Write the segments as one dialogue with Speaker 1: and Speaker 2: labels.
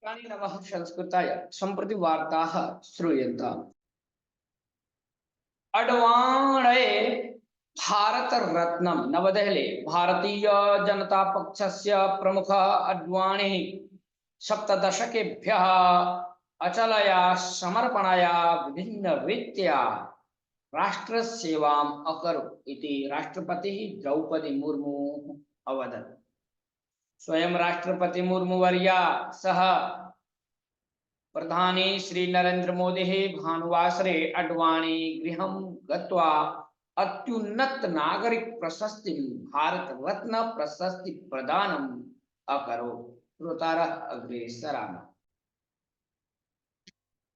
Speaker 1: नमः संस्कृताय सम्प्रति वार्ताः श्रूयन्ताम्। अड्वाणे भारत रत्नम नवदेहली भारतीय जनता पक्षस्य प्रमुख अड्वाणी सप्तदशकेभ्यः अचलया समर्पणया विभिन्न रीत्या राष्ट्र सेवाम् अकरोत् इति राष्ट्रपतिः द्रौपदी मुर्मू अवदत्। स्वयं राष्ट्रपति मुर्मू वर्या सह प्रधानी श्री नरेंद्र मोदी भानुवासरे अड्वाणी गृहं गत्वा अत्युन्नत नागरिक प्रशस्ति भारत रत्न प्रशस्ति प्रदानम् अकरोत्। श्रोतारः अग्रे सरामः।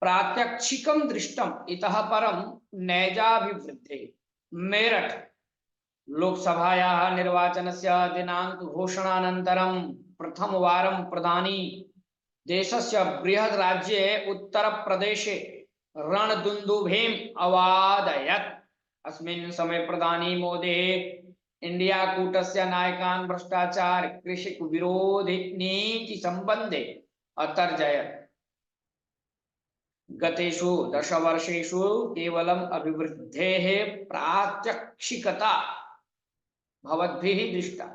Speaker 1: प्रात्यक्षिकं दृष्टम् इतः परं नैजाभिवृद्धेः। मेरठ लोकसभायाः निर्वाचनस्य दिनाङ्क घोषणानन्तरं प्रथमवारं प्रधानी देशस्य बृहत् राज्ये उत्तर प्रदेशे रणदुन्दुभिम् अवादयत्। अस्मिन् समये प्रधानी मोदी इंडिया कूटस्य नायकान् भ्रष्टाचार कृषि विरोधी नीति संबंधे अतर्जयत्। गतेषु 10 वर्षेषु केवलम् अभिवृद्धेः प्रात्यक्षिकता भवद्भिः दृष्टा।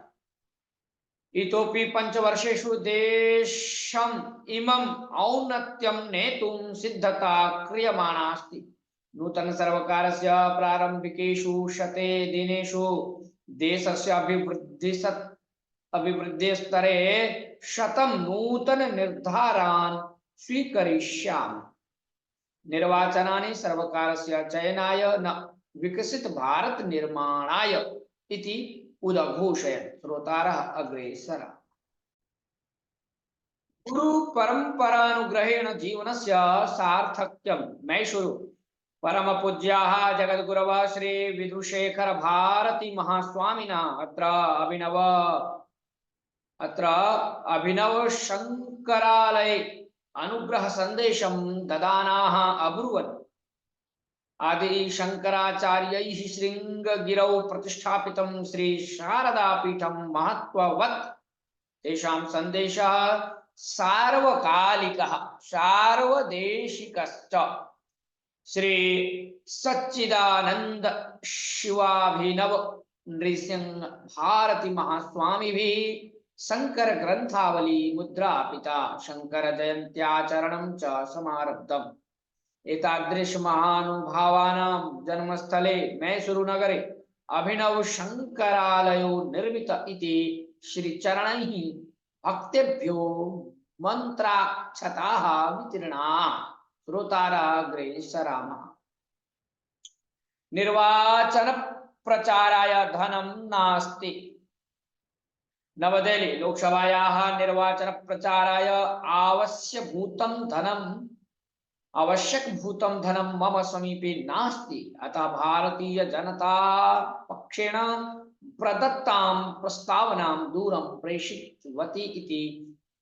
Speaker 1: इतोपि 5 वर्षेषु देशम् इमम् औन्नत्यं नेतुं सिद्धता क्रियमाणा अस्ति। नूतन सर्वकारस्य प्रारम्भिकेषु 100 दिनेषु देशस्य अभिवृद्धिस्तरे 100 नूतन निर्धारान् स्वीकरिष्यामि। निर्वाचनानि सर्वकारस्य चयनाय न विकसित भारत निर्माणाय इति उदघोषयत्। श्रोतारः अग्रे सरा। गुरु परंपरानुग्रहेण जीवनस्य सार्थक्यं मैसूरु परम पूज्याः जगद्गुरवः श्री विधुशेखर भारती महास्वामिना अत्र अभिनव शंकरालये अनुग्रह संदेशं ददानाः अभूवन्। आदि शंकराचार्यैः शृंगगिरौ प्रतिष्ठापितं श्री शारदा पीठं महत्ववत् तेषां सन्देशः सार्वकालिकः सार्वदेशिकश्च। श्री सच्चिदानंद शिवाभिनव नृसिंह भारती महास्वामिभिः शंकर ग्रंथावली मुद्रापिता शंकर जयंत्याचरणं च समारब्धम्। एतादृश महानुभावानां जन्मस्थले मैसूरु नगरे अभिनव शंकरालयो निर्मित इति श्री चरणैः भक्तेभ्यो मंत्राक्षताः वितीर्णाः। श्रोतारः अग्रे सरामः। निर्वाचन प्रचाराय धनं नास्ति। नवदेहली लोकसभायाः निर्वाचन प्रचाराय आवश्यकभूतं धनं मम समीपे नास्ति। अतः भारतीय जनता पक्षेण प्रदत्तां प्रस्तावनां दूरं प्रेषितवती इति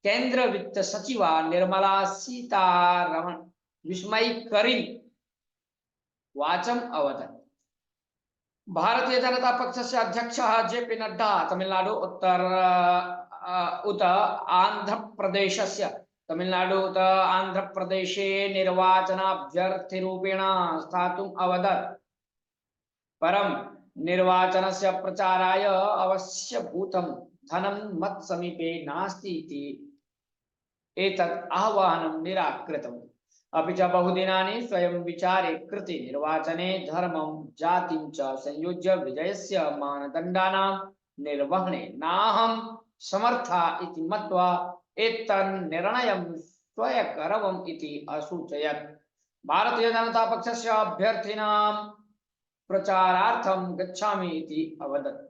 Speaker 1: केंद्र वित्त सचिवा निर्मला सीतारमण विस्मयकरीं वाचम् अवदत्। भारतीय जनता पक्षस्य अध्यक्षः जेपी नड्डा तमिलनाडु उत आंध्र प्रदेशे निर्वाचनाभ्यर्थिरूपेण स्थातुम् अवदत्। परं निर्वाचनस्य प्रचाराय अवश्यभूतं धनं मत्समीपे नास्ति इति एतत् आह्वानं निराकृतम्। अपि च बहुदिनानि स्वयं विचारे कृते निर्वाचने धर्मं जातिं च संयोज्य विजयस्य मानदण्डानां निर्वहणे नाहं समर्था इति मत्वा एतन्निर्णयं स्वयकरवम् इति असूचयत्। भारतीय जनता पक्षस्य अभ्यर्थिनां प्रचारार्थं गच्छामि इति अवदत्।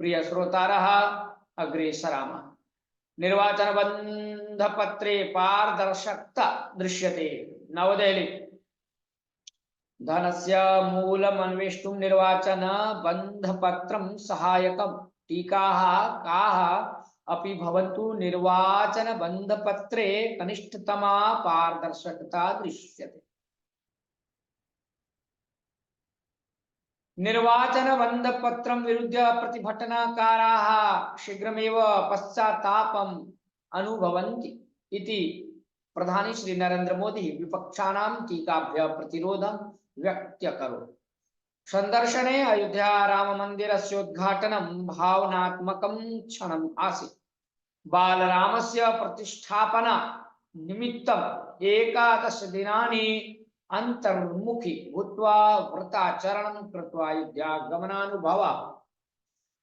Speaker 1: प्रिय श्रोतारः अग्रे सरामः। निर्वाचन बन्धपत्रे पारदर्शकता दृश्यते। नवदेहली धनस्य मूलम् अन्वेष्टुं निर्वाचन बन्धपत्रं सहायकम्। टीकाः काः अपि भवन्तु निर्वाचन बन्धपत्रे कनिष्ठतमा पारदर्शकता दृश्यते। निर्वाचन बन्धपत्रं विरुद्ध प्रतिभटनाकाराः शीघ्रमेव पश्चात्तापम् अनुभवन्ति इति प्रधानी श्री नरेंद्र मोदी विपक्षाणां टीकाभ्य प्रतिरोधं व्यक्त्यकरोत्। संदर्शने अयोध्या राम मंदिरस्य उद्घाटनं भावनात्मकं क्षणम् आसीत्। बालरामस्य प्रतिष्ठापना निमित्तम् 11 दिनानि अंतर्मुखी भूत्वा व्रताचरणं कृत्वा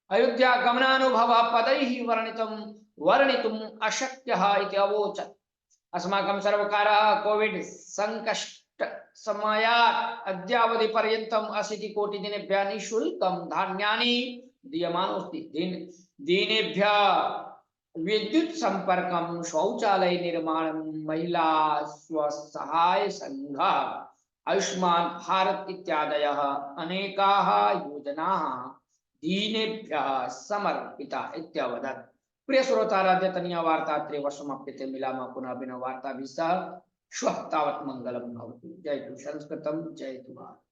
Speaker 1: अयोध्या गमनानुभवः पदैः वर्णितुम् अशक्यः इति अवोचत्। अस्माकं सर्वकारः कोविड संकष्ट समयात् अद्यावधि पर्यन्तम् 80 कोटि दिनेभ्यः निःशुल्कं धान्यानि दीयमानोऽस्ति। दीनेभ्यः विद्युत संपर्कं, शौचालय निर्माणं, महिला स्वसहाय संघः, आयुष्मान भारत इत्यादयः अनेकाः योजनाः दीनेभ्यः समर्पिता इत्यवदत्। प्रिय श्रोताराध्यतनीय वार्ता अत्रे समाप्यते। मिलामः पुनः भिन्न वार्ताभिः सह। श्वः तावत् मङ्गलं भवतु। जयतु संस्कृतं, जयतु भारत।